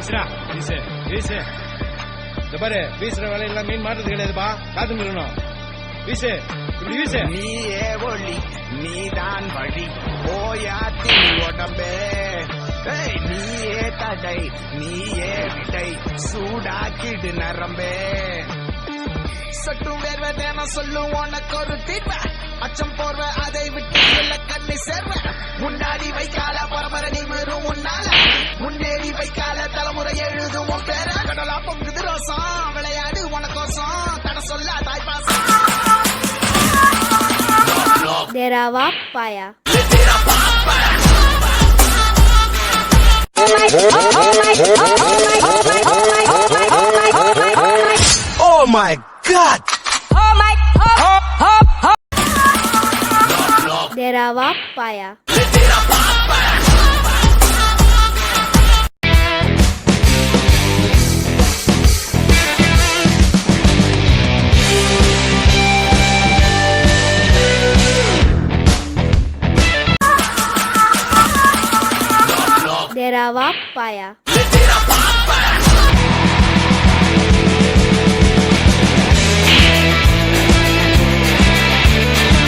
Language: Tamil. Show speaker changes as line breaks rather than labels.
வீசுடா வீசு வீசு. இந்த பாரு வீசுற வேலையெல்லாம் மீன் மாட்டுறது கிடையாதுப்பா, காத்து இருக்கணும். வீசு இப்படி வீசு.
நீயே ஒளி நீதான் வழி போயாத்தி உடம்பே, நீயே தடை நீயே விடை சூடாக்கிடு நரம்பே. சட்டும் வேர்வை தேனம் சொல்லும் உனக்கு ஒரு தீர்வ, அச்சம் போர்வ அதை விட்டு உள்ள கண்ணை சேர்வ. முன்னாடி வைக்கால பரம்பரை நீ வெறும் உன்னால, முன்னேறி வைக்கால தலைமுறை எழுதும் உன் பேர. கடலா பொங்குது ரோசம் விளையாடு உனக்கோசம், தட சொல்ல தாய்ப்பாசம்.
Derawa Paya.
Oh my God!
Derawa Paya. Derawa Paya.